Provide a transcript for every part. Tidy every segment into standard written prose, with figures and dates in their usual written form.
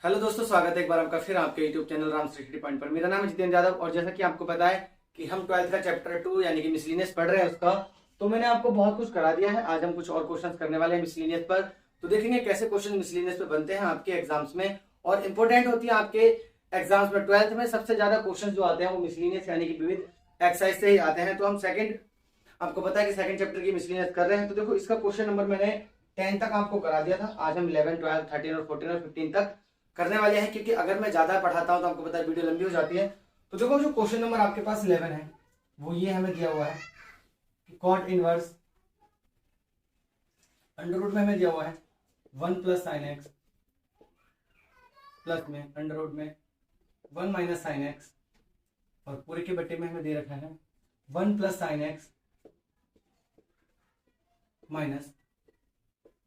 Hello दोस्तों, स्वागत है एक बार आपका फिर आपके YouTube channel Ram sixty point पर। मेरा नाम है जितेंद्र यादव और जैसा कि आपको पता है कि हम 12th का चैप्टर 2 यानी कि मिसलिनियस पढ़ रहे हैं उसका, तो मैंने आपको बहुत कुछ करा दिया है। आज हम कुछ और क्वेश्चंस करने वाले हैं मिसलिनियस पर। तो देखेंगे कैसे क्वेश्चन मिसलिनियस पे बनते हैं आपके एग्जाम्स में और इंपॉर्टेंट होती है आपके एग्जाम्स में। 12th में सबसे ज्यादा क्वेश्चन जो आते हैं वो मिसलिनियस यानी कि विविध एक्सरसाइज से ही आते हैं। तो हम सेकंड, आपको पता है कि सेकंड चैप्टर की मिसलिनियस कर रहे हैं। तो देखो इसका क्वेश्चन नंबर मैंने 10 तक आपको करा दिया था। आज हम 11, 12, 13 और 14 और 15 तक करने वाले हैं, क्योंकि अगर मैं ज्यादा पढ़ाता हूं तो आपको पता है वीडियो लंबी हो जाती है। तो देखो जो क्वेश्चन नंबर आपके पास 11 है वो ये हमें दिया हुआ है कि कॉट इनवर्स अंडर रूट में हमें दिया हुआ है 1 प्लस साइन एक्स प्लस में अंडर रूट में 1 माइनस साइन एक्स और पूरे के बट्टे में हमें दे रखा है 1 plus sine x minus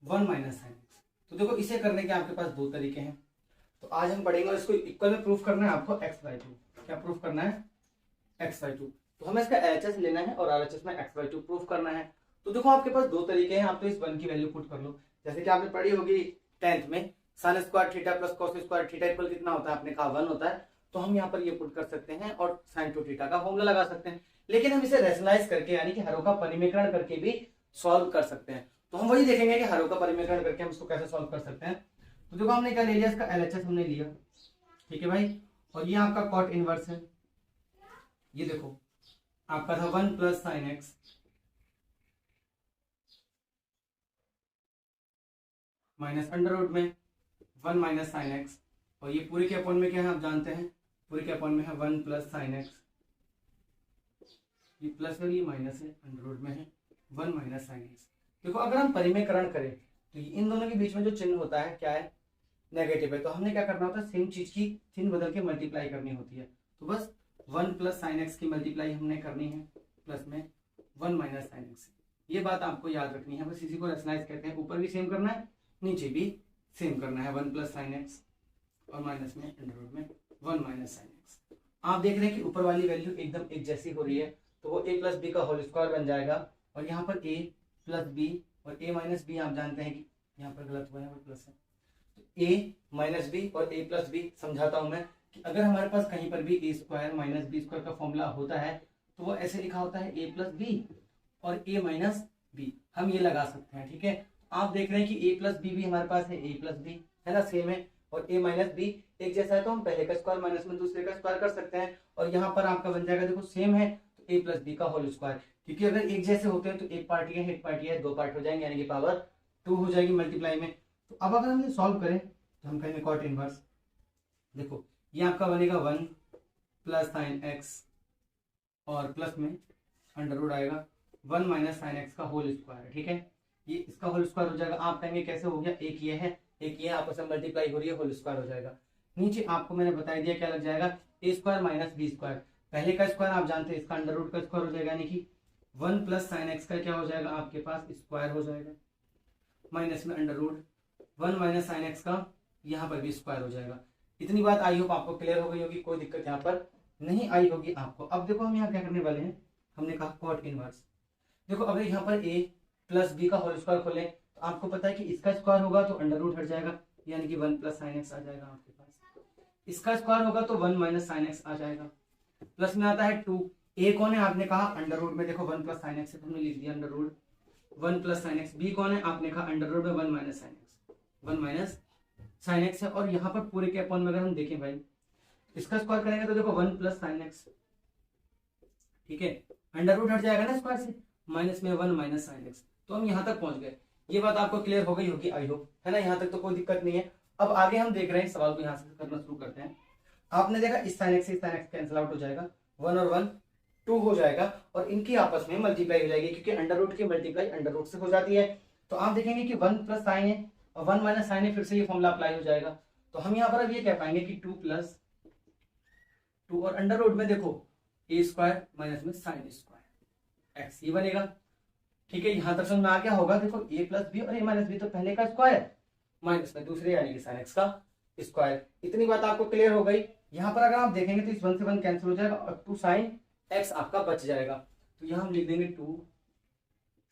1 minus sine x. तो देखो इसे करने के आपके पास दो तरीके हैं। तो आज हम पढ़ेंगे इसको इक्वल में प्रूफ करना है आपको x/2। क्या प्रूफ करना है? x/2। तो हमें इसका LHS लेना है और RHS में x/2 प्रूफ करना है। तो देखो आपके पास दो तरीके हैं। आप तो इस 1 की वैल्यू पुट कर लो, जैसे कि आपने पढ़ी होगी 10th में sin square theta plus cos square theta equal कितना होता है, आपने कहा 1 होता है। तो हम यहाँ पर ये पुट कर सकते हैं और sin 2 थीटा का फॉर्मूला लगा सकते हैं। लेकिन हम इसे रेशनलाइज करके यानी कि हरों का परिमीकरण करके भी सॉल्व कर सकते हैं। तो हम वही देखेंगे कि हरों का परिमीकरण करके हम इसको कैसे सॉल्व कर सकते हैं। तो देखो हमने क्या ले लिया, इसका LHS हमने लिया, ठीक है भाई। और ये आपका कॉट इनवर्स है। ये देखो आपका था 1 plus sine x minus under root में 1 माइनस साइन एक्स और ये पूरे के अपॉन में क्या है आप जानते हैं, पूरे के अपॉन में है 1 प्लस साइन एक्स। ये प्लस है, ये माइनस है, अंडर रूट में है 1 माइनस साइन एक्स। देखो अगर हम परिमेयकरण करें तो इन दोनों के बीच में जो चिन्ह होता है क्या है, नेगेटिव है। तो हमने क्या करना होता है, सेम चीज की चिन्ह बदल के मल्टीप्लाई करनी होती है। तो बस 1 प्लस साइन एक्स की मल्टीप्लाई हमने करनी है प्लस में 1 माइनस साइन एक्स। ये बात आपको याद रखनी है। बस इसी को रेशनलाइज कहते हैं। ऊपर भी सेम करना है, नीचे भी सेम करना है। 1 प्लस साइन एक्स और माइनस में अंडर रूट में 1 माइनस साइन एक्स। आप देख रहे हैं कि ऊपर वाली वैल्यू एकदम एक जैसी हो रही है, तो वो a प्लस बी का होल स्क्वायर बन जाएगा। और यहाँ पर a प्लस बी और a माइनस बी आप जानते हैं कि यहाँ पर गलत हुआ है, यहाँ पर प्लस है। a माइनस बी और a प्लस बी समझाता हूं मैं कि अगर हमारे पास कहीं पर भी a square minus b square का फॉर्मूला होता है तो वो ऐसे लिखा होता है a प्लस बी और a माइनस बी। हम ये लगा सकते हैं, ठीक है। आप देख रहे हैं कि a प्लस बी भी हमारे पास है, a प्लस बी है ना, सेम है, और a माइनस बी एक जैसा है। तो हम पहले का स्क्वायर माइनस में दूसरे का स्क्वायर कर सकते हैं और यहाँ पर आपका बन जाएगा, देखो सेम है तो a प्लस बी का होल स्क्वायर। क्योंकि अगर एक जैसे होते हैं तो एक पार्ट ये है एक पार्ट ये है, दो पार्ट हो जाएंगे यानी कि पावर 2 हो जाएगी मल्टीप्लाई में। तो अब अगर हम ये सॉल्व करें तो हम कहेंगे कॉट इनवर्स। देखो ये आपका बनेगा 1 प्लस साइन एक्स और प्लस में अंडर रूट आएगा 1 माइनस साइन एक्स का होल स्क्वायर, ठीक है। ये इसका होल स्क्वायर हो जाएगा। आप कहेंगे कैसे हो गया, एक ये है एक ये आपस में मल्टीप्लाई हो रही है, होल स्क्वायर हो जाएगा। नीचे आपको मैंने बता दिया क्या लग जाएगा, a square minus b square. पहले का स्क्वायर आप जानते हैं, इसका अंडर रूट का स्क्वायर हो जाएगा, यानी कि 1 प्लस साइन एक्स का क्या हो जाएगा आपके पास स्क्वायर हो जाएगा, माइनस में under root 1 minus sine x का यहाँ पर भी स्क्वायर हो जाएगा। इतनी बात आई होप आपको क्लियर हो गई होगी, कोई दिक्कत यहाँ पर नहीं आई होगी आपको। अब देखो हम यहाँ क्या करने वाले हैं, हमने कहा कॉट इनवर्स। देखो अगर यहाँ पर a प्लस बी का होल स्क्वायर खोलें तो आपको पता है कि इसका स्क्वायर होगा तो अंडर रूट हट जाएगा, यानी कि 1 प्लस साइन एक्स आ जाएगा आपके पास। इसका स्क्वायर होगा तो 1 माइनस साइन एक्स आ जाएगा। प्लस में आता है 2, a कौन है आपने कहा अंडर रूट में, देखो 1 प्लस साइन एक्स है तो हमने लिख दिया under root 1 plus sine x. B कौन है आपने कहा अंडर रूट में 1 minus sine x, 1 minus sine x है। और यहाँ पर पूरे के अपॉन में अगर हम देखें भाई, इसका स्क्वायर करेंगे तो देखो 1 प्लस साइन एक्स, ठीक है, अंडर रूट हट जाएगा ना स्क्वायर से, माइनस में 1 माइनस साइन एक्स। तो हम यहाँ तक पहुंच गए। ये बात आपको क्लियर हो गई होगी आई होप, है ना। यहाँ तक तो कोई दिक्कत नहीं है। अब आगे हम देख रहे हैं, सवाल को यहाँ से करना शुरू करते हैं। आपने देखा इस साइन एक्स से साइन एक्स कैंसिल आउट हो जाएगा, 1 और 1 2 हो जाएगा और इनकी आपस में मल्टीप्लाई हो जाएगी, क्योंकि अंडर रूट की मल्टीप्लाई अंडर रूट से हो जाती है। तो आप देखेंगे कि 1 प्लस साइन है और 1 माइनस साइन है, फिर से ये फॉर्मूला अप्लाई हो जाएगा। तो हम यहाँ पर अब ये कह पाएंगे कि 2 प्लस 2 और अंडर रूट में देखो a स्क्वायर माइनस में साइन स्क्वायर एक्स, ये बनेगा, ठीक है। यहां तक समझ में आ गया होगा। देखो a प्लस बी और a माइनस बी तो पहले का स्क्वायर माइनस में दूसरे यानी कि साइन एक्स का स्क्वायर। इतनी बात आपको क्लियर हो गई। यहाँ पर अगर आप देखेंगे तो इस 1 से 1 कैंसिल हो जाएगा और 2 साइन एक्स आपका बच जाएगा। तो यहाँ हम लिख देंगे 2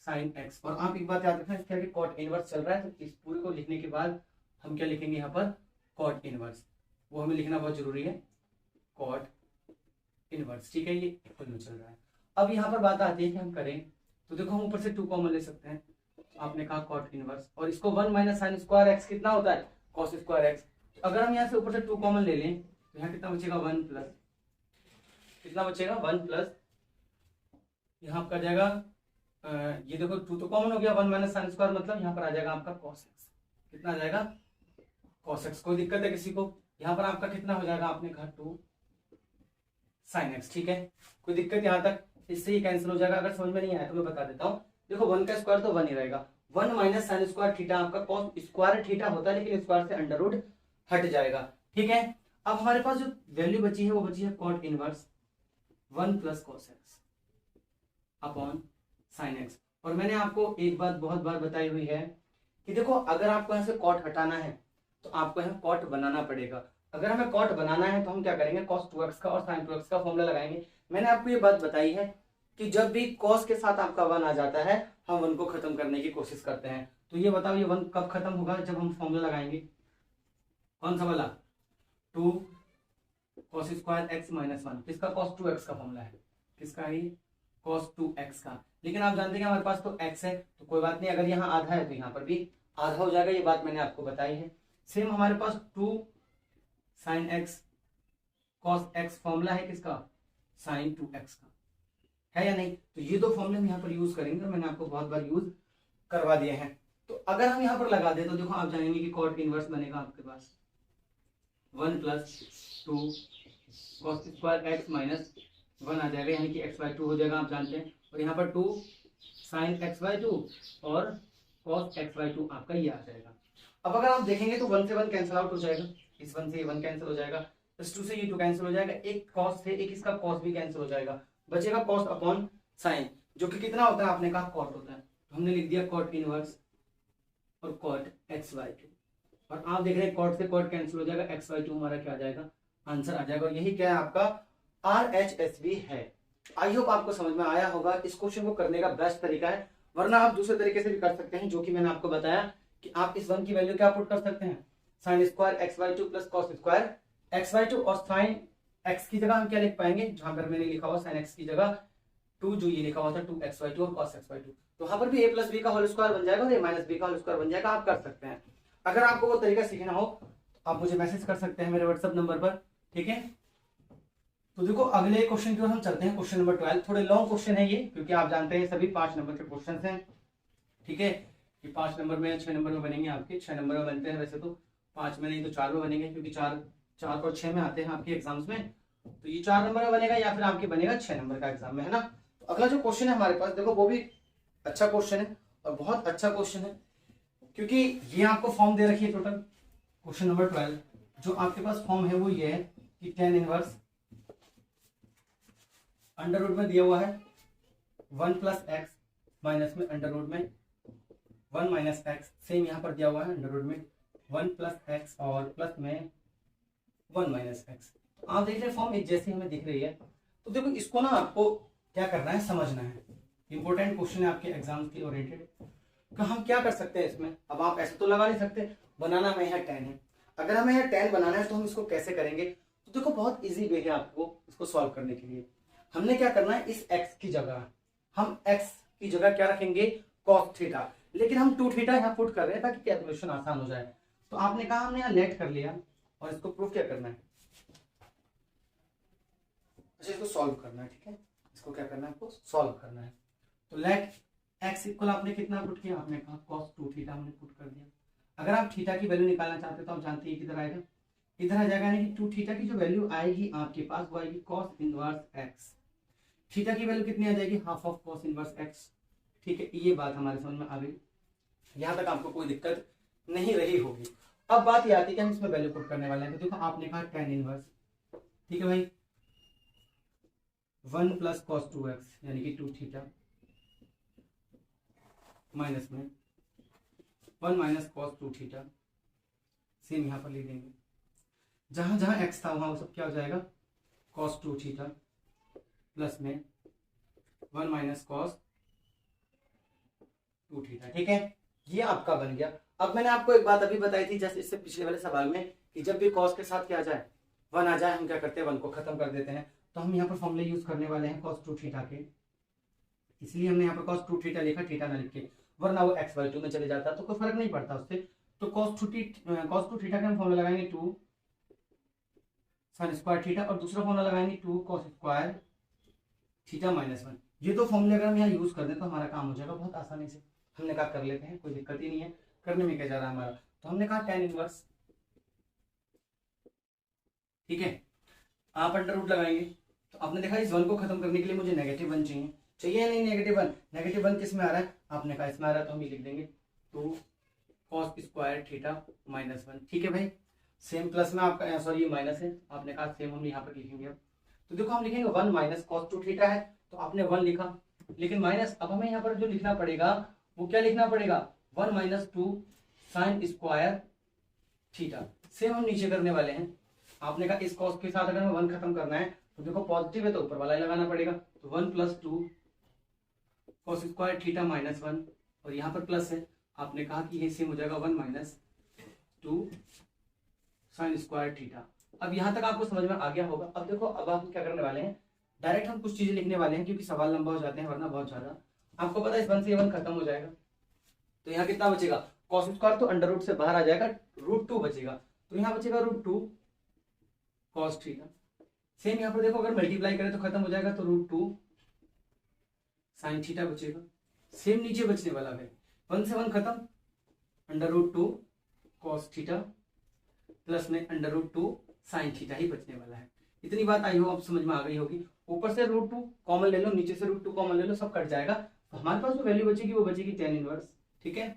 साइन एक्स। और आप एक बात याद रखना, इसके आगे कॉट इनवर्स चल रहा है, तो इस पूरे को लिखने के बाद हम क्या लिखेंगे यहाँ पर कॉट इनवर्स, वो हमें लिखना बहुत जरूरी है, कॉट इनवर्स। ठीक है, ये इक्वल में चल रहा है। अब यहाँ पर बात आती है कि हम करें तो देखो हम ऊपर से 2 कॉमन ले सकते हैं। आपने कहा कॉट इनवर्स और इसको 1 माइनस साइन स्क्वायर एक्स कितना होता है, कॉस स्क्वायर एक्स। अगर हम यहाँ से ऊपर से 2 कॉमन ले लें तो यहाँ कितना बचेगा, 1 प्लस, कितना बचेगा 1 प्लस, यहाँ आपका जाएगा ये देखो 2 तो कॉमन हो गया, 1 माइनस साइन स्क्वायर मतलब यहाँ पर आ जाएगा आपका कॉस एक्स। कितना आ जाएगा, कॉस एक्स। कोई दिक्कत है किसी को, यहाँ पर आपका कितना हो जाएगा, आपने कहा 2 साइन एक्स। ठीक है, कोई दिक्कत यहाँ तक, इससे ही कैंसिल हो जाएगा। अगर समझ में नहीं आया तो मैं बता देता हूँ। देखो 1 का स्क्वायर तो 1 ही रहेगा, 1 माइनस साइन स्क्वायर थीटा आपका कॉस स्क्वायर थीटा होता है, लेकिन स्क्वायर से अंडर रूट हट जाएगा। ठीक है, अब हमारे पास जो वैल्यू बची है वो बची है cot inverse 1 plus cos x upon sine x. और मैंने आपको एक बात बहुत बार बताई हुई है कि देखो अगर आपको यहाँ से कॉट हटाना है तो आपको यहाँ कॉट बनाना पड़ेगा। अगर हमें कॉट बनाना है तो हम क्या करेंगे, cos 2x का और sin 2x का फॉर्मूला लगाएंगे। मैंने आपको ये बात बताई है कि जब भी cos के साथ आपका 1 आ जाता है हम 1 को खत्म करने की कोशिश करते हैं। तो ये बताओ ये 1 कब खत्म होगा, जब हम फॉर्मूला लगाएंगे, कौन सा वाला, 2 cos स्क्वायर एक्स माइनस 1, किसका, cos 2x का फॉर्मूला है, किसका है, cos 2x का। लेकिन आप जानते हैं हमारे पास तो x है तो कोई बात नहीं, अगर यहाँ आधा है तो यहाँ पर भी आधा हो जाएगा, ये बात मैंने आपको बताई है। सेम हमारे पास 2 sine x cos x formula है किसका, साइन 2x का, है या नहीं। तो ये 2 फॉर्मूले हम यहाँ पर यूज करेंगे, मैंने आपको बहुत बार यूज करवा दिए हैं। तो अगर हम यहाँ पर लगा दें तो देखो आप जानेंगे कि कॉट इनवर्स बनेगा आपके पास 1 plus 2 cos square x minus 1 आ जाएगा, यानी कि x/2 हो जाएगा, आप जानते हैं। और यहाँ पर 2 साइन x/2 और कॉस x/2 आपका ये आ जाएगा। अब अगर आप देखेंगे तो 1 से 1 कैंसिल आउट हो जाएगा, इस 1 से ये 1 कैंसिल हो जाएगा, इस 2 से ये 2 कैंसिल हो जाएगा, एक कॉस से एक इसका कॉस भी कैंसिल हो जाएगा, बचेगा कॉस अपॉन साइन, जो कि कितना होता है, आपने कहा कॉट होता है, तो हमने लिख दिया कॉट इनवर्स और कॉट x/2। और आप देख रहे हैं कॉट से कॉट कैंसिल हो जाएगा, x/2 हमारा क्या आ जाएगा, आंसर आ जाएगा। और यही क्या है, आपका RHS है। आई होप आपको समझ में आया होगा। इस क्वेश्चन को करने का बेस्ट तरीका है, वरना आप दूसरे तरीके से भी कर सकते हैं, जो कि मैंने आपको बताया कि आप इस 1 की वैल्यू क्या पुट कर सकते हैं, sine square x/2 plus cos square x/2, और साइन x की जगह हम क्या लिख पाएंगे, जहां पर मैंने लिखा हुआ साइन x की जगह 2, जो ये लिखा हुआ था 2x/2 और cos x/2, तो वहां पर भी a प्लस b का होल स्क्वायर बन जाएगा और a माइनस b का होल स्क्वायर बन जाएगा। आप कर सकते हैं। अगर आपको वो तरीका सीखना हो तो आप मुझे मैसेज कर सकते हैं मेरे व्हाट्सएप नंबर पर। ठीक है, तो देखो अगले क्वेश्चन की ओर हम चलते हैं, क्वेश्चन नंबर 12। थोड़े लॉन्ग क्वेश्चन है ये, क्योंकि आप जानते हैं सभी 5 नंबर के क्वेश्चन हैं। ठीक है, ये 5 नंबर में 6 नंबर में बनेंगे आपके, 6 नंबर में बनते हैं वैसे तो, 5 में नहीं तो 4 में बनेंगे, क्योंकि 4 और 6 में आते हैं आपके एग्जाम्स में। तो ये 4 नंबर में बनेगा या फिर आपके बनेगा 6 नंबर का एग्जाम में, है ना। तो अगला जो क्वेश्चन है हमारे पास, देखो वो भी अच्छा क्वेश्चन है और बहुत अच्छा क्वेश्चन है, क्योंकि ये आपको फॉर्म दे रखी है टोटल। क्वेश्चन नंबर 12 जो आपके पास फॉर्म है वो ये है कि tan इनवर्स अंडर रूट में दिया हुआ है 1 प्लस एक्स माइनस में अंडर रूट में 1 माइनस एक्स, सेम यहाँ पर दिया हुआ है अंडर रूट में 1 प्लस एक्स और प्लस में 1 माइनस एक्स। आप देख रहे हैं फॉर्म एक जैसी हमें दिख रही है। तो देखो इसको ना आपको क्या करना है, समझना है। इंपॉर्टेंट क्वेश्चन है आपके एग्जाम के ओरिएंटेड। तो हम क्या कर सकते हैं इसमें, अब आप ऐसे तो लगा नहीं सकते, बनाना हमें यहाँ tan है। अगर हमें यहाँ tan बनाना है तो हम इसको कैसे करेंगे, तो देखो बहुत इजी वे है आपको इसको सॉल्व करने के लिए। हमने क्या करना है, इस x की जगह हम x की जगह क्या रखेंगे, cos थीटा, लेकिन हम 2 थीटा यहाँ पुट कर रहे हैं ताकि कैलकुलेशन आसान हो जाए। तो आपने कहा हमने यहाँ लेट कर लिया और इसको प्रूफ क्या करना है, अच्छा इसको सॉल्व करना है। ठीक है, इसको क्या करना है, आपको सॉल्व करना है। तो लेट x इक्वल आपने कितना पुट किया, आपने कहा cos 2 थीटा हमने पुट कर दिया। अगर आप थीटा की वैल्यू निकालना चाहते हो तो आप जानते हैं किधर आएगा, इधर आ जाएगा, यानी कि 2 थीटा की जो वैल्यू आएगी आपके पास वो आएगी cos इनवर्स x। थीटा की वैल्यू कितनी आ जाएगी, half of cos inverse x। ठीक है, ये बात हमारे समझ में आ गई, यहाँ तक आपको कोई दिक्कत नहीं रही होगी। अब बात ये आती है कि हम इसमें वैल्यू पुट करने वाले हैं। तो देखो आपने कहा tan इनवर्स, ठीक है भाई, 1 प्लस cos 2x यानी कि 2 थीटा माइनस में 1 माइनस cos 2 थीटा, सेम यहाँ पर ले देंगे, जहां जहां x था वहां वो सब क्या हो जाएगा, cos 2 थीटा प्लस में 1 माइनस cos 2 थीटा। ठीक है, ये आपका बन गया। अब मैंने आपको एक बात अभी बताई थी जैसे इससे पिछले वाले सवाल में कि जब भी कॉस के साथ क्या आ जाए 1 आ जाए, हम क्या करते हैं 1 को खत्म कर देते हैं। तो हम यहाँ पर फॉर्मूले यूज करने वाले हैं cos 2 थीटा के, इसलिए हमने यहाँ पर cos 2 थीटा लिखा, थीटा ना लिख के, वरना वो x/2 में चले जाता तो कोई फर्क नहीं पड़ता उससे। तो cos 2 थीटा का हम फॉर्मूला लगाएंगे 2 sin स्क्वायर थीटा, और दूसरा फॉर्मूला लगाएंगे 2 cos स्क्वायर थीटा -1। ये दो फॉर्मूले अगर हम यहाँ यूज कर दें तो हमारा काम हो जाएगा बहुत आसानी से। हमने कहा कर लेते हैं, कोई दिक्कत ही नहीं है, करने में क्या जा रहा है हमारा। तो हमने कहा tan इनवर्स, ठीक है, आप अंडर रूट लगाएंगे। तो आपने देखा इस 1 को खत्म करने के लिए मुझे -1 चाहिए, चाहिए या नहीं -1? -1 किस में आ रहा है, आपने कहा इसमें आ रहा है, तो हम ये लिख देंगे 2 cos स्क्वायर थीटा -1, ठीक है भाई। सेम प्लस में आपका सॉरी ये माइनस है, आपने कहा सेम हम यहाँ पर लिखेंगे। अब तो देखो हम लिखेंगे 1 माइनस cos 2 थीटा है, तो आपने 1 लिखा, लेकिन माइनस अब हमें यहाँ पर जो लिखना पड़ेगा वो क्या लिखना पड़ेगा, 1 minus 2 sine square theta. Same हम नीचे करने वाले हैं। आपने कहा इस cos के साथ अगर हमें 1 खत्म करना है तो देखो पॉजिटिव है तो ऊपर वाला ही लगाना पड़ेगा, तो 1 + 2 cos स्क्वायर थीटा -1, और यहाँ पर प्लस है, आपने कहा कि ये सेम हो जाएगा 1 माइनस 2 साइन स्क्वायर थीटा। अब यहाँ तक आपको समझ में आ गया होगा। अब देखो अब हम क्या करने वाले हैं, डायरेक्ट हम कुछ चीजें लिखने वाले हैं, क्योंकि सवाल लंबा हो जाते हैं वरना बहुत ज्यादा। आपको पता है इस 1 से 1 खत्म हो जाएगा, तो यहाँ कितना बचेगा, cos स्क्वायर तो अंडर रूट से बाहर आ जाएगा, √2 बचेगा, तो यहाँ बचेगा √2 cos थीटा। सेम यहाँ पर देखो अगर मल्टीप्लाई करें तो खत्म हो जाएगा, तो √2 साइन थीटा बचेगा। सेम नीचे बचने वाला है 1 से 1 खत्म, √2 cos थीटा प्लस में √2 साइन थीटा ही बचने वाला है। इतनी बात आई हो, अब समझ में आ गई होगी। ऊपर से √2 कॉमन ले लो, नीचे से √2 कॉमन ले लो, सब कट जाएगा, तो हमारे पास जो वैल्यू बचेगी वो बचेगी tan इनवर्स, ठीक है।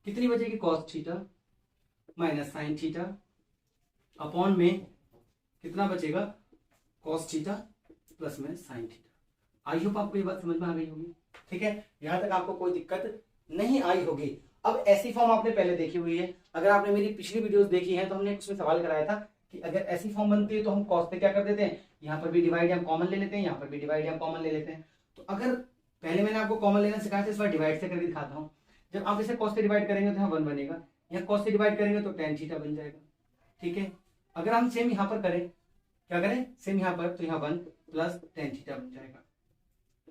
कितनी बचेगी, cos theta minus sine theta upon में कितना बचेगा, cos थीटा प्लस में साइन थीटा। आई होप आपको ये बात समझ में आ गई होगी, ठीक है। यहां तक आपको कोई दिक्कत नहीं आई होगी। अब ऐसी फॉर्म आपने पहले देखी हुई है, अगर आपने मेरी पिछली वीडियोस देखी हैं तो हमने उसमें सवाल कराया था कि अगर ऐसी फॉर्म बनती है तो हम cos से क्या कर देते हैं, यहाँ पर भी डिवाइड हम कॉमन ले लेते हैं, यहाँ पर भी डिवाइड हम कॉमन ले लेते हैं। तो अगर पहले मैंने आपको कॉमन लेना सिखाया था, इस बार डिवाइड से करके दिखाता हूँ। जब आप इसे cos से डिवाइड करेंगे तो यहाँ 1 बनेगा, यहाँ cos से डिवाइड करेंगे तो tan थीटा बन जाएगा, ठीक है। अगर हम सेम यहाँ पर करें, क्या करें, सेम यहाँ पर, तो यहाँ 1 प्लस tan थीटा बन जाएगा।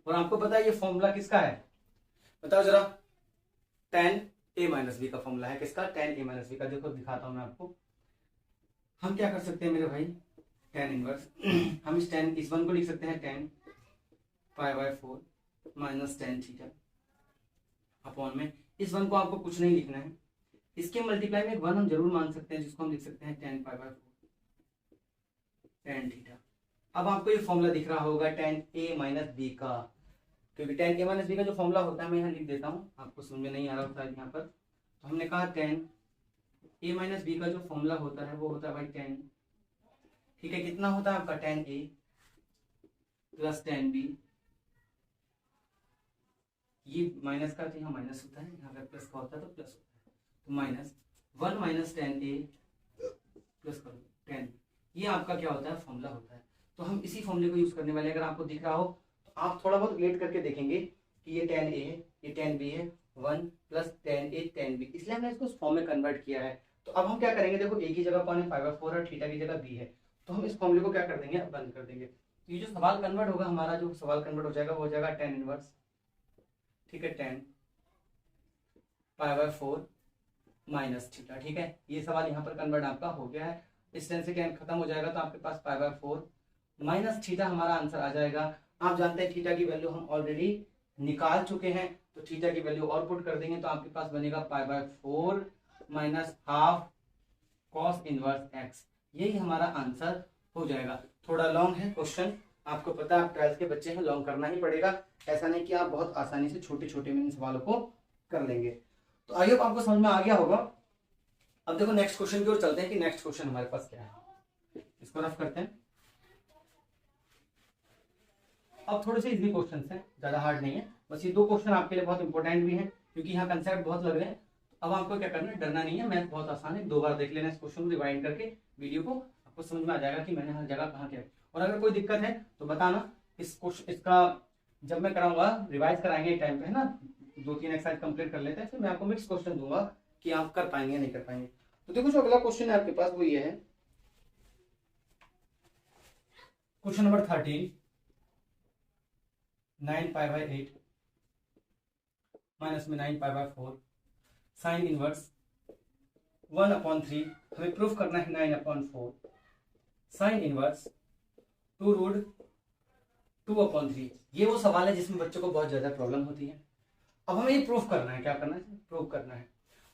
और आपको पता है ये फॉर्मूला किसका है, बताओ जरा, tan a माइनस बी का फॉर्मूला है। किसका, tan a माइनस बी का। देखो दिखाता हूं मैं आपको। हम क्या कर सकते हैं मेरे भाई, tan इनवर्स हम इस 1 को लिख सकते हैं tan π/4 minus tan theta upon में इस 1 को आपको कुछ नहीं लिखना है, इसके मल्टीप्लाई में 1 हम जरूर मान सकते हैं, जिसको हम लिख सकते हैं tan π/4 tan थीटा। अब आपको ये फॉर्मूला दिख रहा होगा tan a माइनस बी का, क्योंकि tan a माइनस बी का जो फॉर्मूला होता है मैं यहाँ लिख देता हूँ, आपको समझ में नहीं आ रहा होता है यहाँ पर। तो हमने कहा tan a माइनस बी का जो फॉर्मूला होता है वो होता है भाई tan, ठीक है, कितना होता है आपका tan a plus tan b, ये माइनस का तो यहाँ माइनस होता है, यहाँ पे प्लस का होता है तो प्लस होता है, तो -1 माइनस tan a प्लस करो tan b, ये आपका क्या होता है, फॉर्मूला होता है। तो हम इसी फॉर्मूले को यूज करने वाले हैं। अगर आपको दिख रहा हो तो आप थोड़ा बहुत रिलेट करके देखेंगे कि ये tan a है, ये tan b है, 1 plus tan a tan b, इसलिए हमने इसको उस फॉर्म में कन्वर्ट किया है। तो अब हम क्या करेंगे, देखो a की जगह कौन है, π/4 और थीटा की जगह b है, तो हम इस फॉर्मूले को क्या कर देंगे, बंद कर देंगे। तो ये जो सवाल कन्वर्ट होगा, हमारा जो सवाल कन्वर्ट हो जाएगा वो हो जाएगा tan इनवर्स, ठीक है, tan π/4 माइनस थीटा, ठीक है। ये सवाल यहाँ पर कन्वर्ट आपका हो गया है, इस टेन से tan खत्म हो जाएगा तो आपके पास π/4 माइनस थीटा हमारा आंसर आ जाएगा। आप जानते हैं थीटा की वैल्यू हम ऑलरेडी निकाल चुके हैं, तो थीटा की वैल्यू और पुट कर देंगे तो आपके पास बनेगा π/4 minus half cos inverse x, यही हमारा आंसर हो जाएगा। थोड़ा लॉन्ग है क्वेश्चन, आपको पता है आप 12th के बच्चे हैं, लॉन्ग करना ही पड़ेगा, ऐसा नहीं कि आप बहुत आसानी से छोटे छोटे में इन सवालों को कर लेंगे। तो आई होप आपको समझ में आ गया होगा। अब देखो नेक्स्ट क्वेश्चन की ओर चलते हैं कि नेक्स्ट क्वेश्चन हमारे पास क्या है, इसको रफ करते हैं। अब थोड़े से इजी क्वेश्चन हैं, ज्यादा हार्ड नहीं है, बस ये 2 क्वेश्चन आपके लिए बहुत इंपॉर्टेंट भी हैं क्योंकि यहाँ कंसेप्ट बहुत लग रहे हैं। अब आपको क्या करना है, डरना नहीं है, मैथ बहुत आसान है, 2 बार देख लेना इस क्वेश्चन को, रिवाइंड करके वीडियो को, आपको समझ में आ जाएगा कि मैंने हर जगह कहाँ क्या है। और अगर कोई दिक्कत है तो बताना, इस क्वेश्चन इसका जब मैं कराऊंगा, रिवाइज कराएंगे टाइम पे, है ना, 2-3 एक्सरसाइज कंप्लीट कर लेते हैं, फिर मैं आपको मिक्स क्वेश्चन दूंगा कि आप कर पाएंगे नहीं कर पाएंगे। तो देखो जो अगला क्वेश्चन है आपके पास वो ये है क्वेश्चन नंबर 13, 9π/8 माइनस में 9π/4 साइन इनवर्स 1/3, हमें प्रूफ करना है 9/4 साइन इनवर्स 2√2/3। ये वो सवाल है जिसमें बच्चों को बहुत ज्यादा प्रॉब्लम होती है। अब हमें ये प्रूफ करना है, क्या करना है, प्रूफ करना है।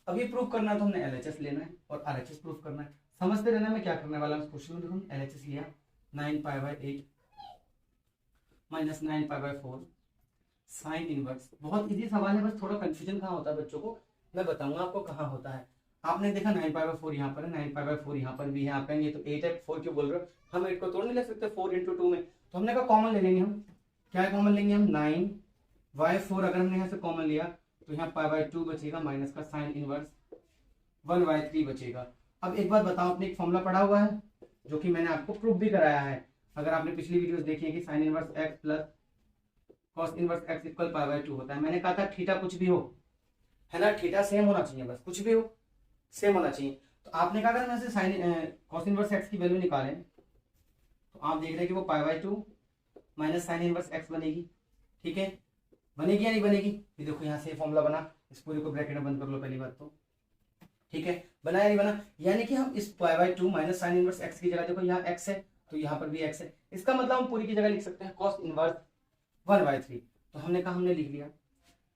अब ये प्रूफ करना है तो हमने LHS लेना है और RHS प्रूफ करना है। समझते रहना मैं क्या करने वाला हूँ। क्वेश्चन में हम LHS लिया 9π/8 माइनस 9π/4 साइन इनवर्स। बहुत इजी सवाल है, बस थोड़ा कंफ्यूजन कहाँ होता है बच्चों को, मैं बताऊंगा आपको कहाँ होता है। आपने देखा 9π/4 यहाँ पर है, 9π/4 यहाँ पर भी है। आप कहेंगे तो 8 है, 4 क्यों बोल रहे हो, हम 8 को तोड़ नहीं ले सकते 4 × 2 में, तो हमने कहा कॉमन ले लेंगे हम। क्या कॉमन लेंगे हम, 9/4 अगर हमने यहाँ से कॉमन लिया तो यहाँ π/2 बचेगा माइनस का साइन इनवर्स 1/3 बचेगा। अब एक बात बताओ, आपने एक फॉर्मूला पढ़ा हुआ है जो कि मैंने आपको प्रूफ भी कराया है। अगर आपने पिछली वीडियोस देखी है कि sine inverse x plus cos inverse x equal π/2 होता है। मैंने कहा था थीटा कुछ भी हो, है ना, थीटा सेम होना चाहिए, बस कुछ भी हो सेम होना चाहिए। तो आपने कहा अगर मैं से साइन कॉस इनवर्स x की वैल्यू निकालें तो आप देख रहे हैं कि वो π/2 माइनस साइन इनवर्स x बनेगी। ठीक है, बनेगी या नहीं बनेगी, ये देखो यहाँ से फॉर्मूला बना, इस पूरे को ब्रैकेट में बंद कर लो पहली बात तो। ठीक है, बना या नहीं बना, यानी कि हम इस π/2 माइनस साइन इनवर्स x की जगह, देखो यहाँ x है तो यहाँ पर भी x है, इसका मतलब हम पूरी की जगह लिख सकते हैं कॉस इनवर्स 1/3। तो हमने कहा, हमने लिख लिया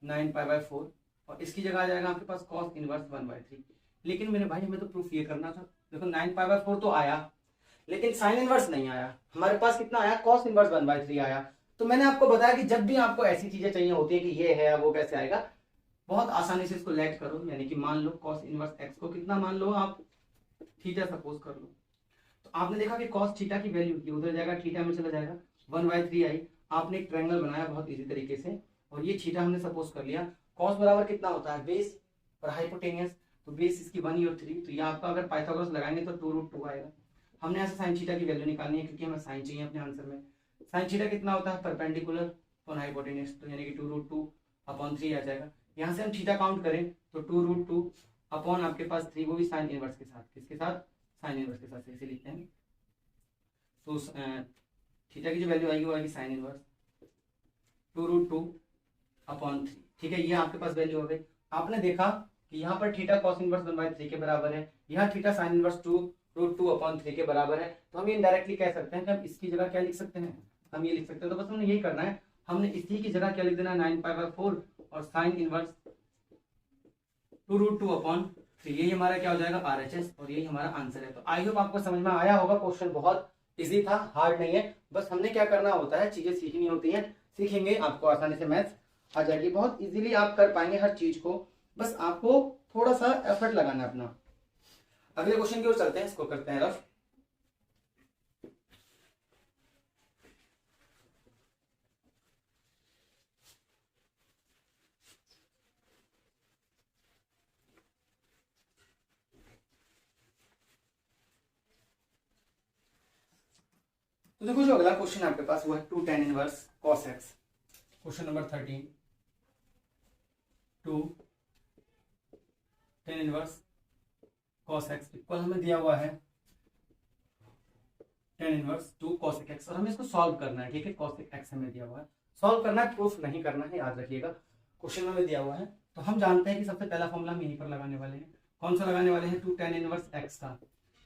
9π/4 और इसकी जगह आ जाएगा आपके पास कॉस इनवर्स 1/3। लेकिन मेरे भाई हमें तो प्रूफ ये करना था। देखो 9π/4 तो आया लेकिन साइन इनवर्स नहीं आया, हमारे पास कितना आया, कॉस इनवर्स 1/3 आया। तो मैंने आपको बताया कि जब भी आपको ऐसी चीजें चाहिए होती है कि ये है वो कैसे आएगा, बहुत आसानी से इसको लेट करो। यानी कि मान लो कॉस इनवर्स x को कितना मान लो आप, थीटा सपोज कर लो। तो आपने देखा कि कॉस थीटा की वैल्यू की उधर जाएगा, थीटा में चला जाएगा, 1/3 आई। आपने एक ट्रायंगल बनाया बहुत इजी तरीके से और ये थीटा हमने सपोज कर लिया। कॉस बराबर कितना होता है, बेस और हाइपोटेनियस, तो बेस इसकी 1 और 3, तो ये आपका अगर पाइथागोरस लगाएंगे तो 2√2 आएगा। हमने ऐसे साइन थीटा की वैल्यू निकालनी है क्योंकि हमें साइन चाहिए अपने आंसर में। साइन थीटा कितना होता है, परपेंडिकुलर अपॉन हाइपोटेनियस, तो यानी कि 2√2/3 आ जाएगा। यहाँ से हम थीटा काउंट करें तो 2√2 अपॉन आपके पास 3, वो भी साइन इनवर्स के साथ, किसके साथ, साइन इनवर्स के साथ, ऐसे लिखते हैं। तो थीटा की जो वैल्यू आएगी वो आएगी साइन इनवर्स 2√2/3। ठीक है, ये आपके पास वैल्यू हो गई। आपने देखा कि यहाँ पर थीटा कॉस इनवर्स 1/3 के बराबर है, यहाँ थीटा साइन इनवर्स 2√2/3 के बराबर है। तो हम ये डायरेक्टली कह सकते हैं कि हम इसकी जगह क्या लिख सकते हैं, हम ये लिख सकते हैं। तो बस हमने यही करना है, हमने इसी की जगह क्या लिख देना, 9π/4 और साइन इनवर्स 2√2/3। यही हमारा क्या हो जाएगा, RHS, और यही हमारा आंसर है। तो आई होप आपको समझ में आया होगा। क्वेश्चन बहुत इजी था, हार्ड नहीं है, बस हमने क्या करना होता है, चीजें सीखनी होती हैं, सीखेंगे आपको आसानी से मैथ्स आ जाएगी, बहुत इजीली आप कर पाएंगे हर चीज को, बस आपको थोड़ा सा एफर्ट लगाना है अपना। अगले क्वेश्चन की ओर चलते हैं, इसको करते हैं रफ। तो देखो जो अगला क्वेश्चन आपके पास वो है 2 tan inverse cos x। Question number 13, 2 tan inverse cos x equal हमें दिया हुआ है tan इनवर्स 2 cos x, और हमें इसको सॉल्व करना है। ठीक है, cos x हमें दिया हुआ है, सॉल्व करना है, प्रूफ नहीं करना है, याद रखिएगा। क्वेश्चन में दिया हुआ है तो हम जानते हैं कि सबसे पहला फॉर्मूला हम यहीं पर लगाने वाले हैं। कौन सा लगाने वाले हैं, 2 tan इनवर्स x का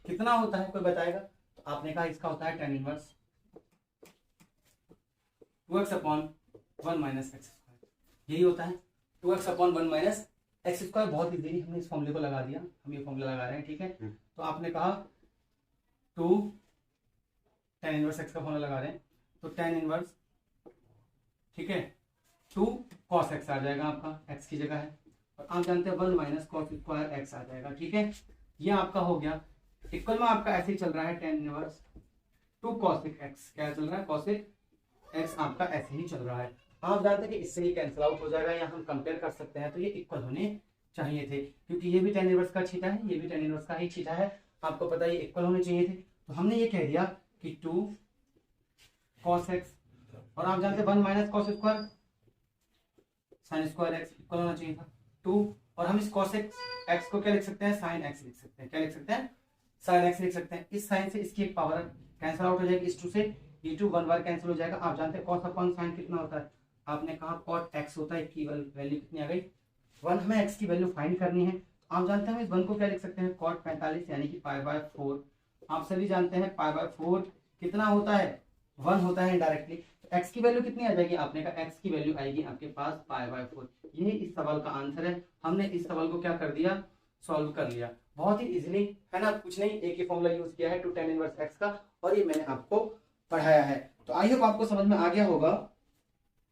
कितना होता है, कोई बताएगा। तो आपने कहा इसका होता है tan inverse 2x/1 minus x square, यही होता है 2x/1 माइनस x स्क्वायर। बहुत इजीली हमने इस फॉर्मूले को लगा दिया, हम ये फॉर्मूला लगा रहे हैं। ठीक है, तो आपने कहा 2 tan इनवर्स x का फॉर्मूला लगा रहे हैं, तो tan इनवर्स, ठीक है, 2 cos x आ जाएगा आपका, x की जगह है, और आप जानते हैं 1 माइनस कॉस स्क्वायर x आ जाएगा। ठीक है, ये आपका हो गया। इक्वल में आपका ऐसे ही चल रहा है tan इनवर्स 2 cos x, क्या चल रहा है, cos x आपका ऐसे ही चल रहा है। आप जानते हैं कि इससे ही कैंसिल आउट हो जाएगा, या हम कंपेयर कर सकते हैं, तो ये इक्वल होने चाहिए थे, क्योंकि ये भी tan इनवर्स का थीटा है, ये भी tan इनवर्स का ही थीटा है, आपको पता है ये इक्वल होने चाहिए थे। तो हमने ये कह दिया कि 2 cos x, और आप जानते हैं 1 minus cos square sine square x equal होना चाहिए था 2, और हम इस cos x को क्या लिख सकते हैं, साइन x लिख सकते हैं। क्या लिख सकते हैं, साइन x लिख सकते हैं। इस साइन से इसकी एक पावर कैंसिल आउट हो जाएगी, इस 2 से ये 2 1 बार कैंसिल हो जाएगा। आप जानते हैं cos अपॉन साइन कितना होता है, आपने कहा cot x होता है, की वैल्यू कितनी आ गई 1। हमें x की वैल्यू फाइंड करनी है, तो आप जानते हैं हम इस 1 को क्या लिख सकते हैं, cot 45 यानी कि π/4। आप सभी जानते हैं π/4 कितना होता है, 1 होता है इनडायरेक्टली। तो x की वैल्यू कितनी आ जाएगी, आपने कहा x की वैल्यू आएगी आपके पास π/4। ये इस सवाल का आंसर है। हमने इस सवाल को क्या कर दिया, सॉल्व कर लिया बहुत ही इजीली, है ना। कुछ नहीं, एक ही फॉर्मूला यूज किया है टू tan इनवर्स x का, और ये मैंने आपको पढ़ाया है। तो आई होप आपको समझ में आ गया होगा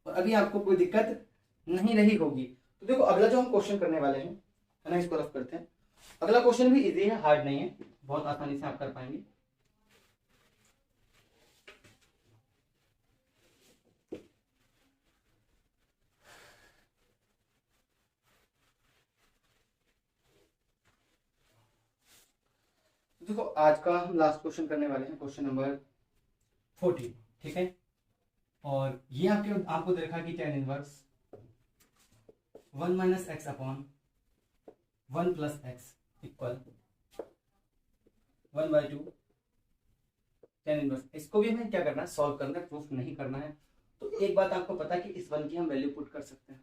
और अभी आपको कोई दिक्कत नहीं रही होगी। तो देखो अगला जो हम क्वेश्चन करने वाले हैं, है ना, इसको रफ करते हैं। अगला क्वेश्चन भी इजी है, हार्ड नहीं है, बहुत आसानी से आप कर पाएंगे। देखो आज का हम लास्ट क्वेश्चन करने वाले हैं, क्वेश्चन नंबर 14, ठीक है। और ये आपको देखा कि tan inverse 1 minus x upon 1 plus x equal 1/2 tan inverse. इसको भी हमें क्या करना है, सॉल्व करना है, प्रूफ नहीं करना है। तो एक बात आपको पता है कि इस 1 की हम वैल्यू पुट कर सकते हैं।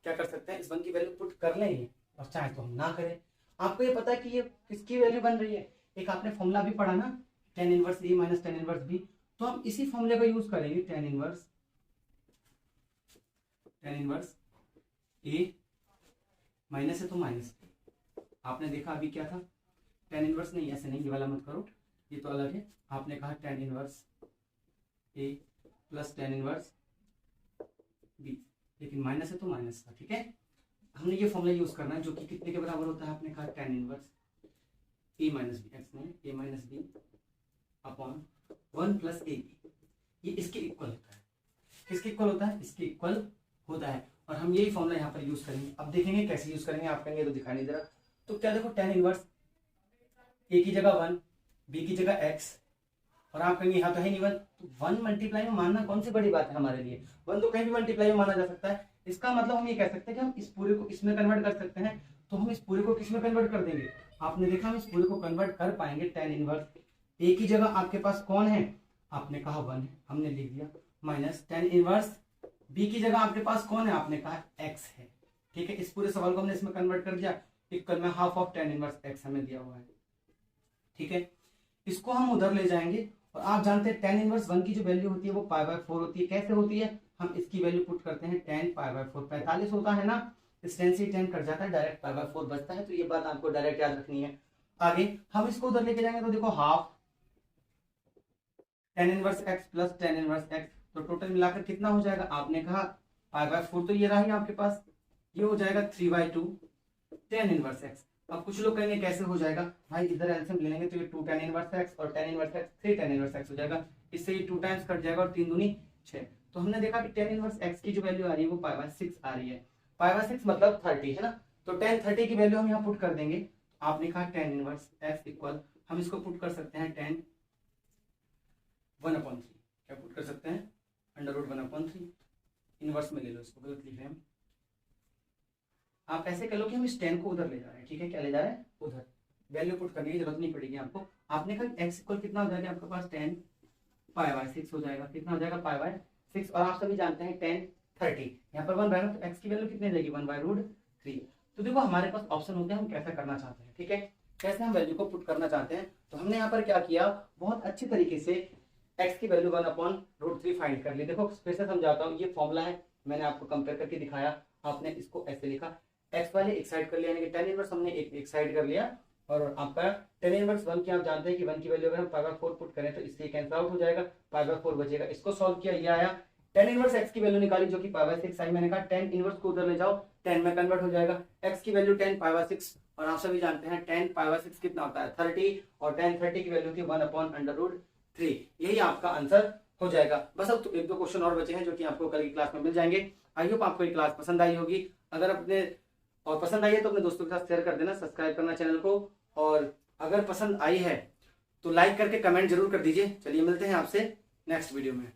क्या कर सकते हैं, इस 1 की वैल्यू पुट कर लेंगे और चाहे तो हम ना करें। आपको ये पता है कि ये किसकी वैल्यू बन रही है, एक आपने फॉर्मूला भी पढ़ा ना, tan inverse a minus tan inverse B. तो हम इसी फॉर्मूले का यूज करेंगे, tan इनवर्स ए माइनस है तो माइनस। आपने देखा अभी क्या था, tan इनवर्स नहीं, ऐसे नहीं, ये वाला मत करो, ये तो अलग है। आपने कहा tan इनवर्स ए प्लस tan इनवर्स बी, लेकिन माइनस है तो माइनस था, ठीक है। हमने ये फॉर्मूला यूज करना है जो कि कितने के बराबर होता है, आपने कहा tan inverse a minus b, x नहीं, a minus b upon 1 plus a b. ये इसके इक्वल होता है, किसके इक्वल होता है, इसके इक्वल होता है। और हम यही फॉर्मूला यहाँ पर यूज करेंगे। अब देखेंगे कैसे यूज करेंगे, आप कहेंगे तो दिखा नहीं जरा। तो क्या देखो, tan इनवर्स ए की जगह 1, बी की जगह x, और आप कहेंगे यहाँ तो है नहीं 1, तो 1 मल्टीप्लाई में मानना कौन सी बड़ी बात है हमारे लिए, 1 तो कहीं भी मल्टीप्लाई में माना जा सकता है। इसका मतलब हम ये कह सकते हैं कि हम इस पूरे को इसमें कन्वर्ट कर सकते हैं। तो हम इस पूरे को किसमें कन्वर्ट कर देंगे, आपने देखा हम इस पूरे को कन्वर्ट कर पाएंगे। tan इनवर्स ए की जगह आपके पास कौन है, आपने कहा 1 है, हमने लिख दिया, माइनस tan इनवर्स बी की जगह आपके पास कौन है, आपने कहा x है, ठीक है। इस पूरे सवाल को हमने इसमें कन्वर्ट कर दिया, इक्वल में half of tan inverse x हमें दिया हुआ है, ठीक है। इसको हम उधर ले जाएंगे, और आप जानते हैं tan इनवर्स 1 की जो वैल्यू होती है वो π/4 होती है। कैसे होती है, हम इसकी वैल्यू पुट करते हैं tan π/4, 45 होता है ना, इस tan से tan कट जाता है, डायरेक्ट π/4 बचता है। तो ये बात आपको डायरेक्ट याद रखनी है। आगे हम इसको उधर लेके जाएंगे, तो देखो half tan inverse x plus tan inverse x, तो टोटल मिलाकर कितना हो जाएगा, आपने कहा π/4, तो ये रहा ही आपके पास, ये हो जाएगा 3/2 tan इनवर्स x। अब कुछ लोग कहेंगे कैसे हो जाएगा भाई, इधर एलसीएम ले लेंगे तो ये 2 tan इनवर्स x और tan inverse x 3 tan inverse x हो जाएगा। इससे ये 2 टाइम्स कट जाएगा और 3 दूनी 6। तो हमने देखा कि tan इनवर्स x की जो वैल्यू आ रही है वो π/6 आ रही है। π/6 मतलब 30 है ना, तो tan 30 की वैल्यू हम यहाँ पुट कर देंगे। आपने कहा tan इनवर्स f इक्वल, हम इसको पुट कर सकते हैं tan 1/3, क्या पुट कर सकते हैं, √1/3। इनवर्स में ले लो इसको, गलत लिख रहे हैं। आप ऐसे कह लो कि हम इस tan को उधर ले जा रहे हैं, ठीक है। क्या ले जा रहे हैं, उधर, वैल्यू पुट करने की जरूरत नहीं पड़ेगी आपको। आपने कहा x इक्वल कितना हो जाएगा आपके पास, tan π/6 हो जाएगा। कितना हो जाएगा, π/6। और आप सभी जानते हैं tan 30, यहाँ पर 1 रहेगा तो x की वैल्यू कितनी जाएगी, 1/√3। तो देखो हमारे पास ऑप्शन होते हैं, हम कैसा करना चाहते हैं, ठीक है, कैसे हम वैल्यू को पुट करना चाहते हैं। तो हमने यहाँ पर क्या किया, बहुत अच्छी तरीके से x की वैल्यू 1/√3 फाइंड कर ली। देखो फिर से समझाता हूँ, ये फॉर्मूला है, मैंने आपको कंपेयर करके दिखाया। आपने इसको ऐसे लिखा, x वाले एक साइड कर लिया, यानी कि tan इनवर्स हमने एक साइड कर लिया, और आपका tan इनवर्स 1 की आप जानते हैं कि 1 की वैल्यू अगर हम π/4 पुट करें तो इससे कैंसिल आउट हो जाएगा, π/4 बचेगा। इसको सॉल्व किया, ये आया। tan इनवर्स x की वैल्यू निकाली जो कि π/6 आई। मैंने कहा tan इनवर्स को उधर ले जाओ, tan में कन्वर्ट हो जाएगा, x की वैल्यू tan π/6, और आप सभी जानते हैं tan π/6 कितना होता है, 30, और tan 30 की वैल्यू थी 1/√3। यही आपका आंसर हो जाएगा। बस अब तो 1-2 क्वेश्चन और बचे हैं जो कि आपको कल की क्लास में मिल जाएंगे। आई होप आपको ये क्लास पसंद आई होगी। अगर पसंद आई है तो अपने दोस्तों के साथ शेयर कर देना, सब्सक्राइब करना चैनल को, और अगर पसंद आई है तो लाइक करके कमेंट जरूर कर दीजिए। चलिए मिलते हैं आपसे नेक्स्ट वीडियो में।